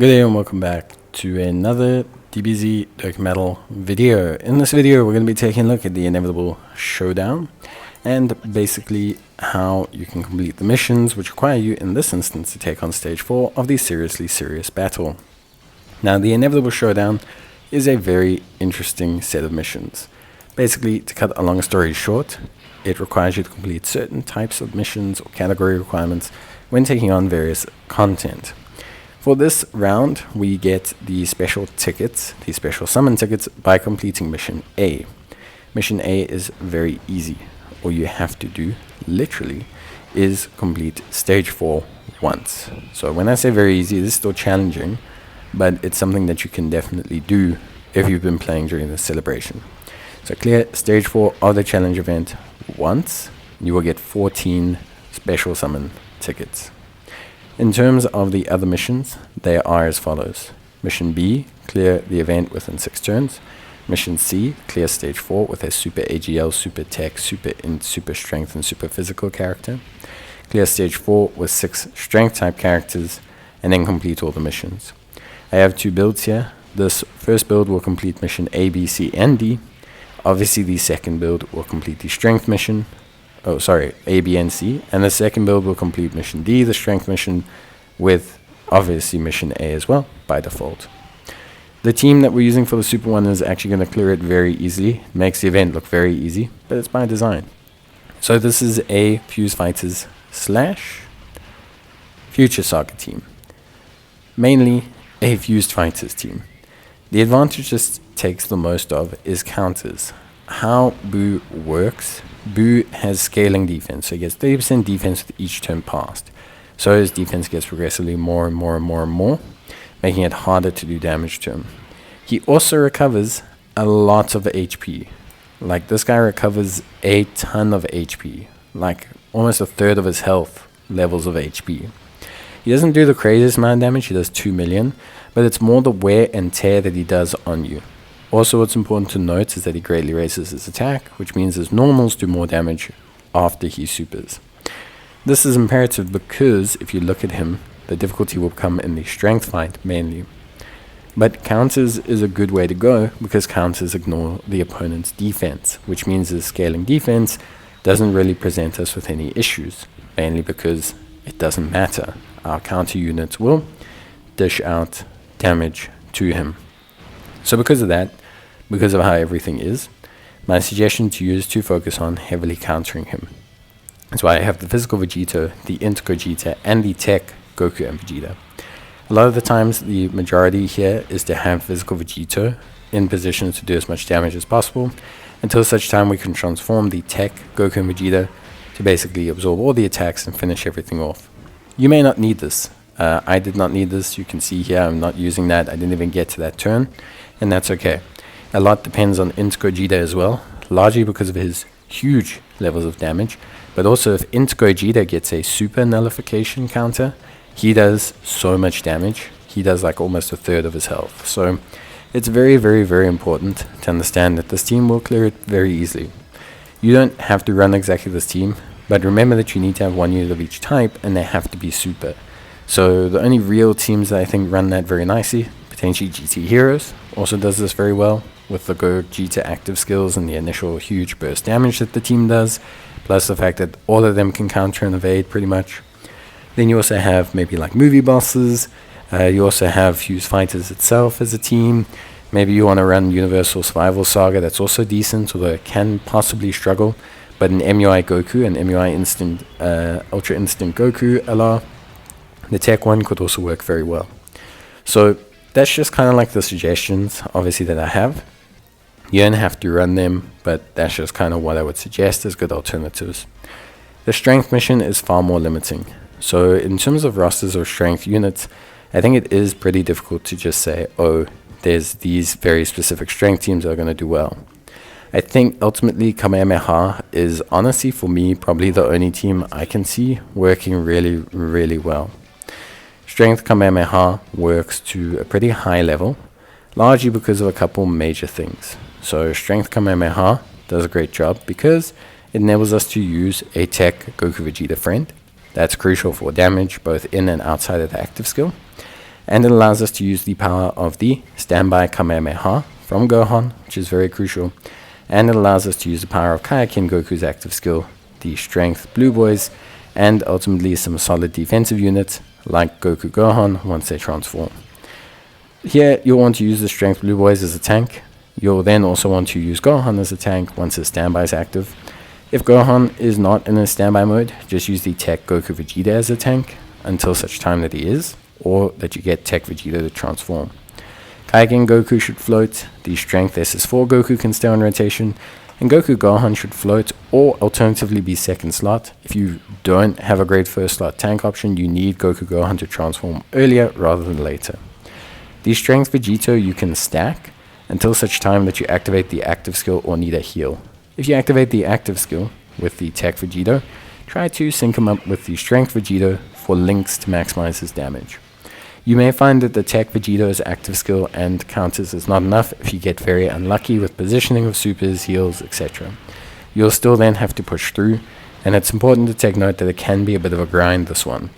Good day and welcome back to another DBZ Dirk Metal video. In this video we're going to be taking a look at the Inevitable Showdown and basically how you can complete the missions which require you in this instance to take on stage 4 of the Seriously Serious battle. Now the Inevitable Showdown is a very interesting set of missions. Basically, to cut a long story short, it requires you to complete certain types of missions or category requirements when taking on various content. For this round, we get the special tickets, the special summon tickets, by completing Mission A. Mission A is very easy. All you have to do, literally, is complete Stage 4 once. So when I say very easy, this is still challenging, but it's something that you can definitely do if you've been playing during the celebration. So clear Stage 4 of the challenge event once, you will get 14 special summon tickets. In terms of the other missions, they are as follows. Mission B, clear the event within 6 turns. Mission C, clear Stage 4 with a Super AGL, Super TEQ, Super INT, Super Strength and Super Physical character. Clear Stage 4 with 6 Strength type characters, and then complete all the missions. I have 2 builds here. This first build will complete Mission A, B, C, and D. Obviously the second build will complete the Strength mission. A, B, and C, and the second build will complete Mission D, the Strength mission, with obviously Mission A as well, by default. The team that we're using for the Super one is actually going to clear it very easily. It makes the event look very easy, but it's by design. So this is a Fuse Fighters / Future Saga team. Mainly a Fused Fighters team. The advantage this takes the most of is counters. How Boo works, Boo has scaling defense, so he gets 30% defense with each turn passed. So his defense gets progressively more and more and more and more, making it harder to do damage to him. He also recovers a lot of HP. Like, this guy recovers a ton of HP, like almost a third of his health levels of HP. He doesn't do the craziest amount of damage, he does 2 million, but it's more the wear and tear that he does on you. Also, what's important to note is that he greatly raises his attack, which means his normals do more damage after he supers. This is imperative because if you look at him, the difficulty will come in the strength fight mainly. But counters is a good way to go because counters ignore the opponent's defense, which means his scaling defense doesn't really present us with any issues, mainly because it doesn't matter. Our counter units will dish out damage to him. So because of that, because of how everything is, my suggestion to you is to focus on heavily countering him. That's why I have the Physical Vegeta, the INT Gogeta, and the TEQ Goku and Vegeta. A lot of the times, the majority here is to have Physical Vegeta in position to do as much damage as possible, until such time we can transform the TEQ Goku and Vegeta to basically absorb all the attacks and finish everything off. You may not need this. I did not need this. You can see here I'm not using that. I didn't even get to that turn, and that's okay. A lot depends on INT Gogeta as well, largely because of his huge levels of damage, but also if INT Gogeta gets a super nullification counter, he does so much damage. He does like almost a third of his health. So it's very, very, very important to understand that this team will clear it very easily. You don't have to run exactly this team, but remember that you need to have 1 unit of each type, and they have to be super. So the only real teams that I think run that very nicely, potentially GT Heroes, also does this very well with the Gogeta active skills and the initial huge burst damage that the team does, plus the fact that all of them can counter and evade pretty much. Then you also have maybe like movie bosses, you also have Fuse Fighters itself as a team. Maybe you want to run Universal Survival Saga, that's also decent, although it can possibly struggle, but an MUI Goku and MUI Instant, Ultra Instant Goku LR, the TEQ one could also work very well. So that's just kind of like the suggestions, obviously, that I have. You don't have to run them, but that's just kind of what I would suggest as good alternatives. The strength mission is far more limiting. So in terms of rosters or strength units, I think it is pretty difficult to just say, oh, there's these very specific strength teams that are going to do well. I think ultimately Kamehameha is honestly for me probably the only team I can see working really, really well. Strength Kamehameha works to a pretty high level, largely because of a couple major things. So Strength Kamehameha does a great job because it enables us to use a TEQ Goku Vegeta friend. That's crucial for damage both in and outside of the active skill. and it allows us to use the power of the standby Kamehameha from Gohan, which is very crucial, and it allows us to use the power of Kaioken Goku's active skill, the Strength Blue Boys, and ultimately some solid defensive units like Goku Gohan once they transform. Here you'll want to use the Strength Blue Boys as a tank. You'll then also want to use Gohan as a tank once his standby is active. If Gohan is not in a standby mode, just use the TEQ Goku Vegeta as a tank until such time that he is, or that you get TEQ Vegeta to transform. Kaioken Goku should float, the Strength SS4 Goku can stay on rotation, and Goku Gohan should float or alternatively be second slot. If you don't have a great first slot tank option, you need Goku Gohan to transform earlier rather than later. The Strength Vegito you can stack until such time that you activate the active skill or need a heal. If you activate the active skill with the TEQ Vegito, try to sync him up with the Strength Vegito for links to maximize his damage. You may find that the TEQ Vegito's active skill and counters is not enough if you get very unlucky with positioning of supers, heals, etc. You'll still then have to push through, and it's important to take note that it can be a bit of a grind, this one.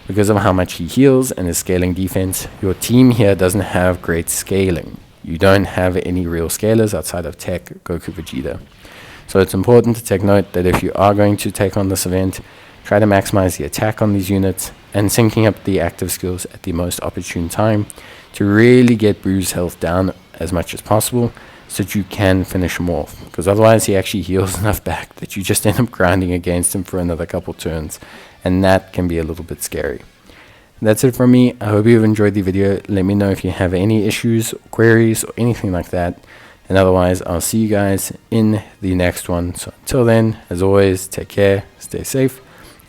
Because of how much he heals and his scaling defense, your team here doesn't have great scaling. You don't have any real scalers outside of TEQ Goku Vegeta. So it's important to take note that if you are going to take on this event, try to maximize the attack on these units and syncing up the active skills at the most opportune time to really get Buu's health down as much as possible so that you can finish him off. Because otherwise he actually heals enough back that you just end up grinding against him for another couple turns, and that can be a little bit scary. That's it from me. I hope you've enjoyed the video. Let me know if you have any issues, queries, or anything like that. And otherwise, I'll see you guys in the next one. So until then, as always, take care, stay safe,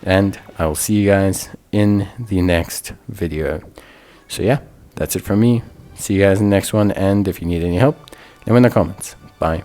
and I will see you guys in the next video. So yeah, that's it from me. See you guys in the next one, and if you need any help, let me know in the comments. Bye.